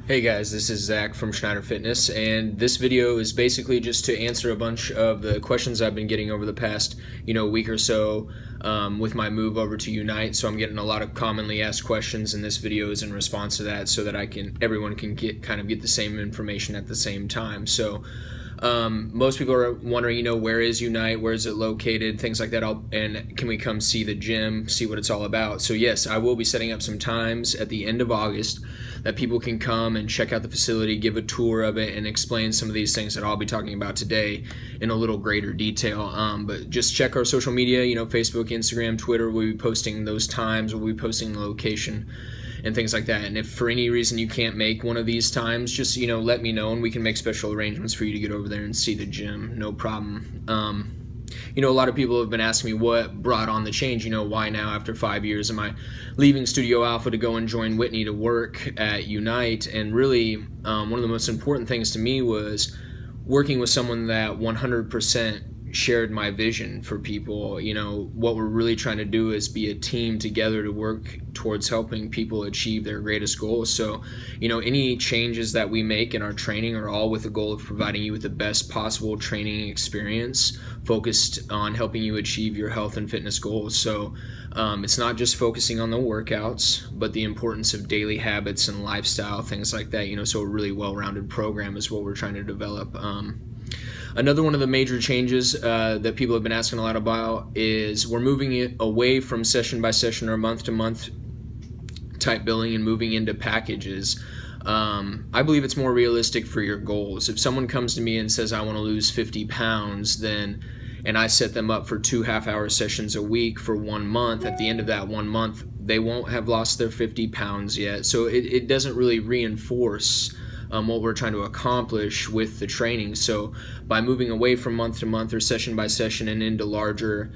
Hey guys, this is Zach from Schneider Fitness, and this video is basically just to answer a bunch of the questions I've been getting over the past, week or so with my move over to Unite. So I'm getting a lot of commonly asked questions, and this video is in response to that, so that everyone can get the same information at the same time. So most people are wondering, where is Unite, where is it located, things like that, and can we come see the gym, see what it's all about. So yes, I will be setting up some times at the end of August that people can come and check out the facility, give a tour of it, and explain some of these things that I'll be talking about today in a little greater detail. But just check our social media, Facebook, Instagram, Twitter. We'll be posting those times, we'll be posting the location and things like that. And if for any reason you can't make one of these times, just let me know and we can make special arrangements for you to get over there and see the gym. No problem. A lot of people have been asking me what brought on the change. Why now after 5 years am I leaving Studio Alpha to go and join Whitney to work at Unite? And really, one of the most important things to me was working with someone that 100% shared my vision for people. What we're really trying to do is be a team together to work towards helping people achieve their greatest goals. So, any changes that we make in our training are all with the goal of providing you with the best possible training experience focused on helping you achieve your health and fitness goals. So it's not just focusing on the workouts, but the importance of daily habits and lifestyle, things like that. So a really well-rounded program is what we're trying to develop. Another one of the major changes that people have been asking a lot about is we're moving it away from session by session or month to month type billing and moving into packages. I believe it's more realistic for your goals. If someone comes to me and says, I want to lose 50 pounds, and I set them up for 2 half-hour sessions a week for 1 month, at the end of that 1 month, they won't have lost their 50 pounds yet. So it doesn't really reinforce what we're trying to accomplish with the training. So by moving away from month to month or session by session and into larger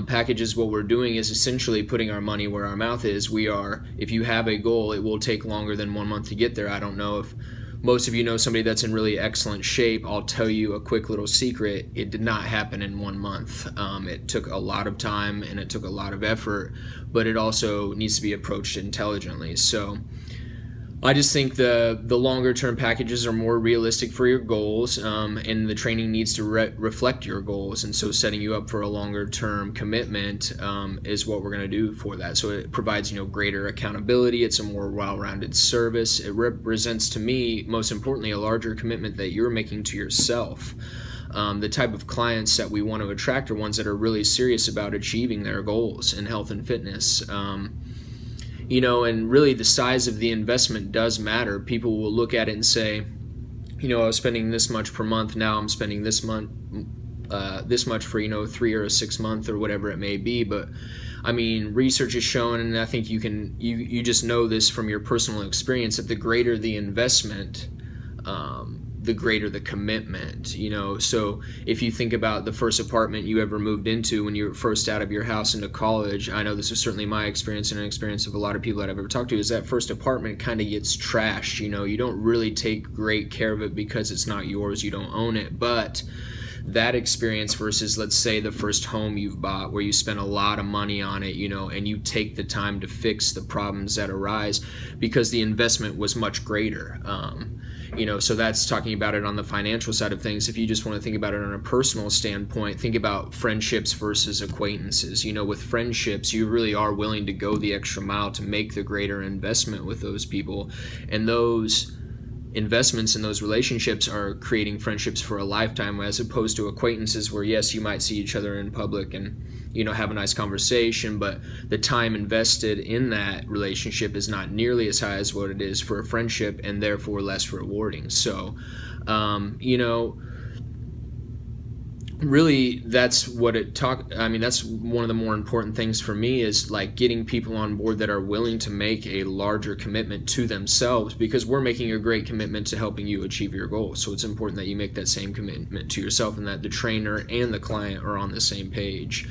packages, what we're doing is essentially putting our money where our mouth is. If you have a goal, it will take longer than 1 month to get there. I don't know if most of you know somebody that's in really excellent shape. I'll tell you a quick little secret. It did not happen in 1 month. It took a lot of time and it took a lot of effort, but it also needs to be approached intelligently. So I just think the longer term packages are more realistic for your goals, and the training needs to reflect your goals. And so setting you up for a longer term commitment is what we're going to do for that. So it provides greater accountability. It's a more well-rounded service. It represents to me, most importantly, a larger commitment that you're making to yourself. The type of clients that we want to attract are ones that are really serious about achieving their goals in health and fitness. And really the size of the investment does matter. People will look at it and say, I was spending this much per month. Now I'm spending this much for 3 or a 6 month or whatever it may be. But I mean, research has shown, and I think you just know this from your personal experience, that the greater the investment, the greater the commitment. So if you think about the first apartment you ever moved into when you were first out of your house into college, I know this is certainly my experience and an experience of a lot of people that I've ever talked to, is that first apartment kind of gets trashed. You don't really take great care of it because it's not yours, you don't own it. But that experience versus, let's say, the first home you've bought where you spend a lot of money on it, and you take the time to fix the problems that arise because the investment was much greater. So that's talking about it on the financial side of things. If you just want to think about it on a personal standpoint, think about friendships versus acquaintances. With friendships, you really are willing to go the extra mile to make the greater investment with those people. And those investments in those relationships are creating friendships for a lifetime, as opposed to acquaintances where, yes, you might see each other in public and have a nice conversation, but the time invested in that relationship is not nearly as high as what it is for a friendship, and therefore less rewarding. So really that's that's one of the more important things for me, is like getting people on board that are willing to make a larger commitment to themselves, because we're making a great commitment to helping you achieve your goals. So it's important that you make that same commitment to yourself, and that the trainer and the client are on the same page.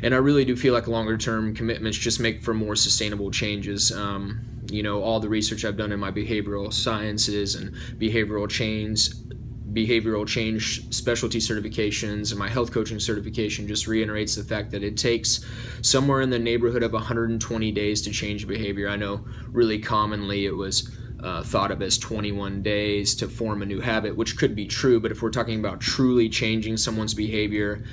And I really do feel like longer term commitments just make for more sustainable changes. All the research I've done in my behavioral sciences and behavioral change specialty certifications and my health coaching certification just reiterates the fact that it takes somewhere in the neighborhood of 120 days to change behavior. I know really commonly it was thought of as 21 days to form a new habit, which could be true, but if we're talking about truly changing someone's behavior,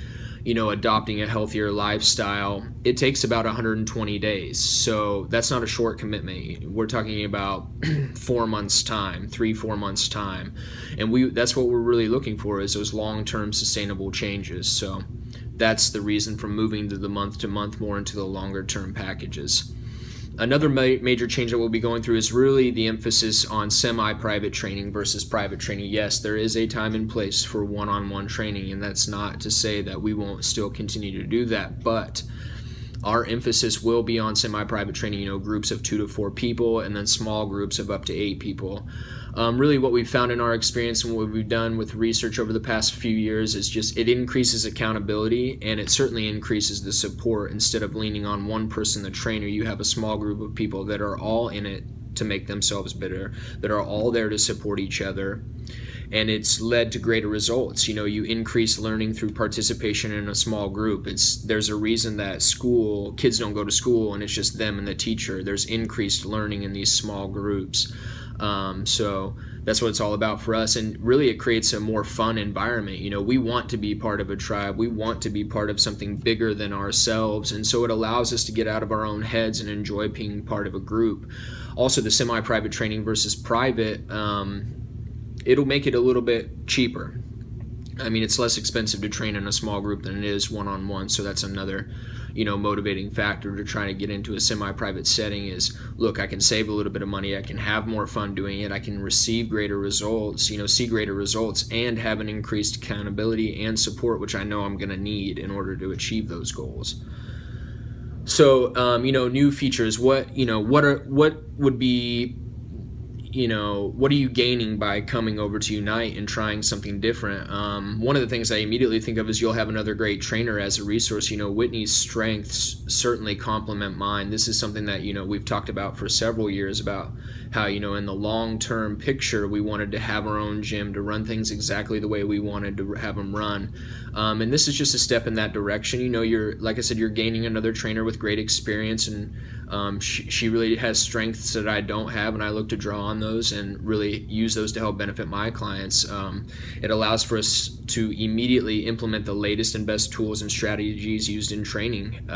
adopting a healthier lifestyle, it takes about 120 days. So that's not a short commitment. We're talking about 4 months time, 3-4 months time. And that's what we're really looking for, is those long-term sustainable changes. So that's the reason for moving to the month-to-month more into the longer-term packages. Another major change that we'll be going through is really the emphasis on semi-private training versus private training. Yes, there is a time and place for one-on-one training, and that's not to say that we won't still continue to do that, but our emphasis will be on semi-private training, groups of 2 to 4 people, and then small groups of up to 8 people. Really what we've found in our experience and what we've done with research over the past few years is just it increases accountability, and it certainly increases the support. Instead of leaning on one person, the trainer, you have a small group of people that are all in it to make themselves better, that are all there to support each other. And it's led to greater results. You increase learning through participation in a small group. There's a reason that kids don't go to school and it's just them and the teacher. There's increased learning in these small groups. So that's what it's all about for us, and really it creates a more fun environment. We want to be part of a tribe, we want to be part of something bigger than ourselves, and so it allows us to get out of our own heads and enjoy being part of a group. Also, the semi-private training versus private, it'll make it a little bit cheaper. It's less expensive to train in a small group than it is one-on-one, so that's another motivating factor to try to get into a semi-private setting is, look, I can save a little bit of money, I can have more fun doing it, I can receive greater results, see greater results, and have an increased accountability and support, which I know I'm going to need in order to achieve those goals. So, new features, what would be, what are you gaining by coming over to Unite and trying something different? One of the things I immediately think of is you'll have another great trainer as a resource. Whitney's strengths certainly complement mine. This is something that, we've talked about for several years about how, in the long-term picture, we wanted to have our own gym to run things exactly the way we wanted to have them run. And this is just a step in that direction. Like I said, you're gaining another trainer with great experience, and she really has strengths that I don't have, and I look to draw on those and really use those to help benefit my clients. It allows for us to immediately implement the latest and best tools and strategies used in training.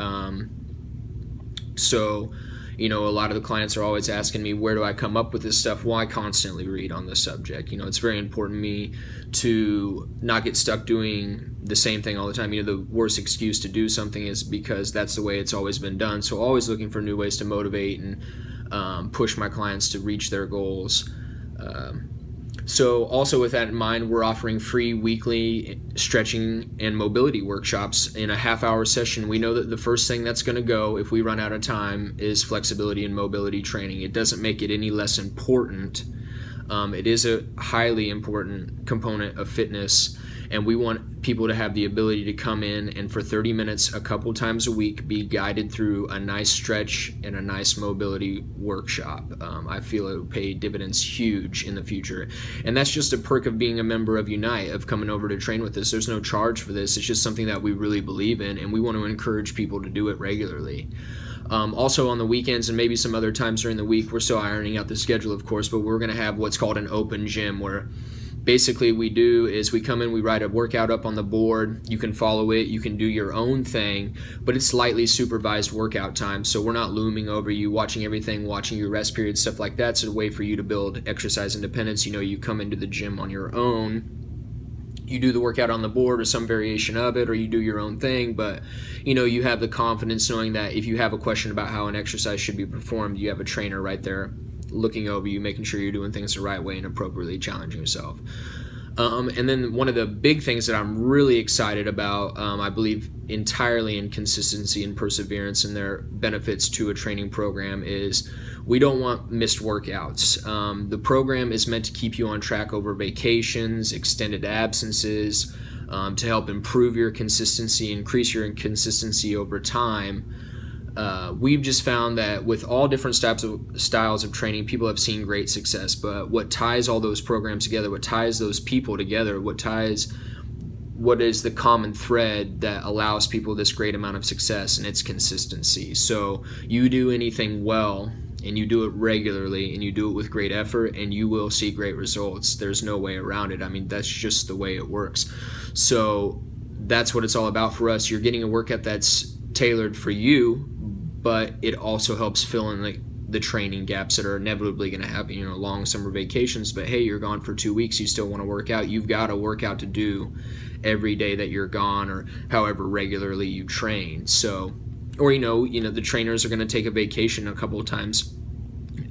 So a lot of the clients are always asking me, where do I come up with this stuff? Well, I constantly read on this subject. It's very important to me to not get stuck doing the same thing all the time. The worst excuse to do something is because that's the way it's always been done. So always looking for new ways to motivate and push my clients to reach their goals. So also with that in mind, we're offering free weekly stretching and mobility workshops in a half-hour session. We know that the first thing that's going to go if we run out of time is flexibility and mobility training. It doesn't make it any less important. It is a highly important component of fitness, and we want people to have the ability to come in and for 30 minutes a couple times a week be guided through a nice stretch and a nice mobility workshop. I feel it will pay dividends huge in the future, and that's just a perk of being a member of Unite, of coming over to train with us. There's no charge for this. It's just something that we really believe in, and we want to encourage people to do it regularly. Also on the weekends and maybe some other times during the week, we're still ironing out the schedule, of course, but we're going to have what's called an open gym, where basically we do is we come in, we write a workout up on the board, you can follow it, you can do your own thing, but it's slightly supervised workout time, so we're not looming over you, watching everything, watching your rest periods, stuff like that. It's a way for you to build exercise independence. You come into the gym on your own, you do the workout on the board or some variation of it, or you do your own thing, but you have the confidence knowing that if you have a question about how an exercise should be performed, you have a trainer right there looking over you, making sure you're doing things the right way and appropriately challenging yourself. And then one of the big things that I'm really excited about, I believe entirely in consistency and perseverance and their benefits to a training program, is we don't want missed workouts. The program is meant to keep you on track over vacations, extended absences, to help improve your consistency, increase your consistency over time. We've just found that with all different styles of training, people have seen great success. But what ties all those programs together, what ties those people together, what is the common thread that allows people this great amount of success, and it's consistency. So you do anything well, and you do it regularly and you do it with great effort, and you will see great results. There's no way around it. I mean, that's just the way it works. So that's what it's all about for us. You're getting a workout that's tailored for you, but it also helps fill in the training gaps that are inevitably going to happen. Long summer vacations, but hey, you're gone for 2 weeks, you still want to work out, you've got a workout to do every day that you're gone, or however regularly you train. So, or the trainers are going to take a vacation a couple of times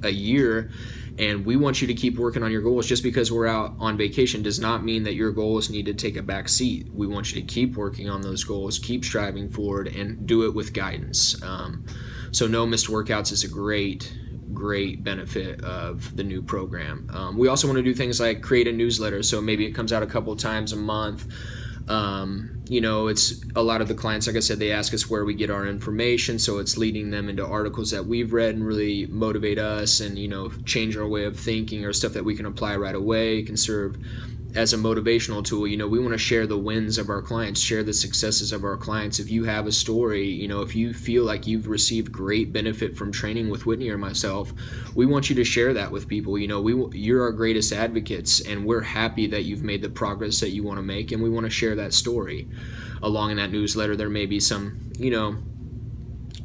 a year, and we want you to keep working on your goals. Just because we're out on vacation does not mean that your goals need to take a back seat. We want you to keep working on those goals, keep striving forward, and do it with guidance. So no missed workouts is a great benefit of the new program. We also want to do things like create a newsletter, so maybe it comes out a couple times a month. It's a lot of the clients, like I said, they ask us where we get our information, so it's leading them into articles that we've read and really motivate us and change our way of thinking, or stuff that we can apply right away, can serve as a motivational tool. We want to share the wins of our clients, share the successes of our clients. If you have a story, if you feel like you've received great benefit from training with Whitney or myself, we want you to share that with people. You're our greatest advocates, and we're happy that you've made the progress that you want to make, and we want to share that story. Along in that newsletter, there may be some,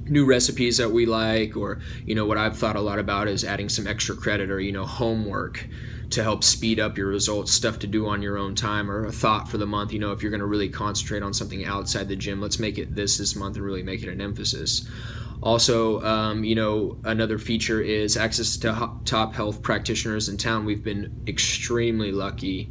new recipes that we like, or what I've thought a lot about is adding some extra credit, or homework to help speed up your results, stuff to do on your own time, or a thought for the month. If you're going to really concentrate on something outside the gym, let's make it this month and really make it an emphasis. Also, another feature is access to top health practitioners in town. We've been extremely lucky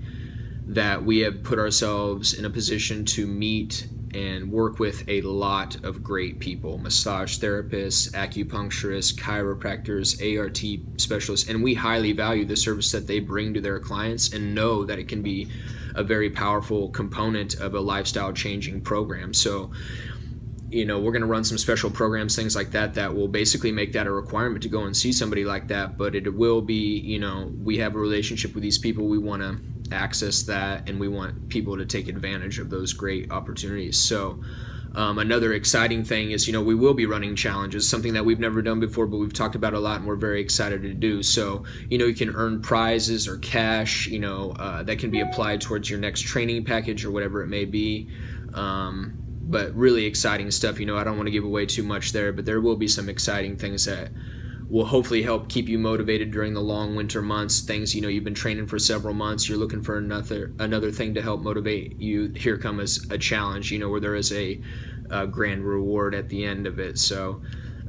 that we have put ourselves in a position to meet and work with a lot of great people: massage therapists, acupuncturists, chiropractors, ART specialists, and we highly value the service that they bring to their clients, and know that it can be a very powerful component of a lifestyle changing program. So we're going to run some special programs, things like that will basically make that a requirement to go and see somebody like that. But it will be, we have a relationship with these people, we want to access that, and we want people to take advantage of those great opportunities. So another exciting thing is, we will be running challenges, something that we've never done before, but we've talked about a lot and we're very excited to do. So, you can earn prizes or cash, that can be applied towards your next training package or whatever it may be. But really exciting stuff. I don't want to give away too much there, but there will be some exciting things that will hopefully help keep you motivated during the long winter months. Things, you've been training for several months, you're looking for another thing to help motivate you. Here comes a challenge, where there is a grand reward at the end of it. So,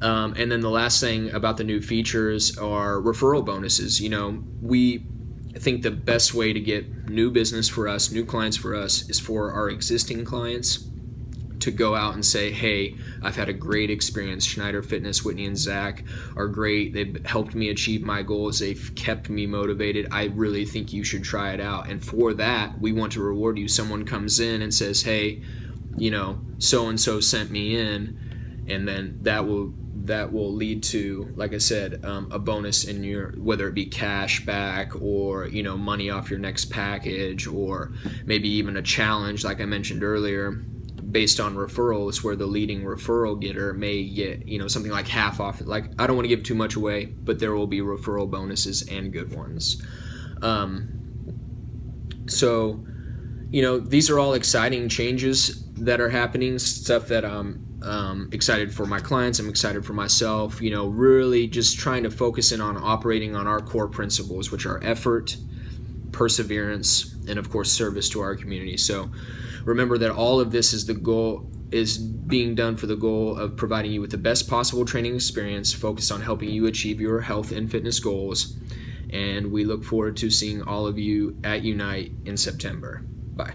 and then the last thing about the new features are referral bonuses. We think the best way to get new business for us, new clients for us, is for our existing clients to go out and say, hey, I've had a great experience. Schneider Fitness, Whitney and Zach are great. They've helped me achieve my goals. They've kept me motivated. I really think you should try it out. And for that, we want to reward you. Someone comes in and says, hey, so-and-so sent me in, and then that will lead to, like I said, a bonus in your, whether it be cash back or, money off your next package, or maybe even a challenge, like I mentioned earlier, based on referrals, where the leading referral getter may get, something like half off. Like, I don't want to give too much away, but there will be referral bonuses and good ones. So, these are all exciting changes that are happening, stuff that I'm excited for my clients, I'm excited for myself, really just trying to focus in on operating on our core principles, which are effort, perseverance, and of course service to our community. So remember that all of this is being done for the goal of providing you with the best possible training experience, focused on helping you achieve your health and fitness goals. And we look forward to seeing all of you at Unite in September. Bye.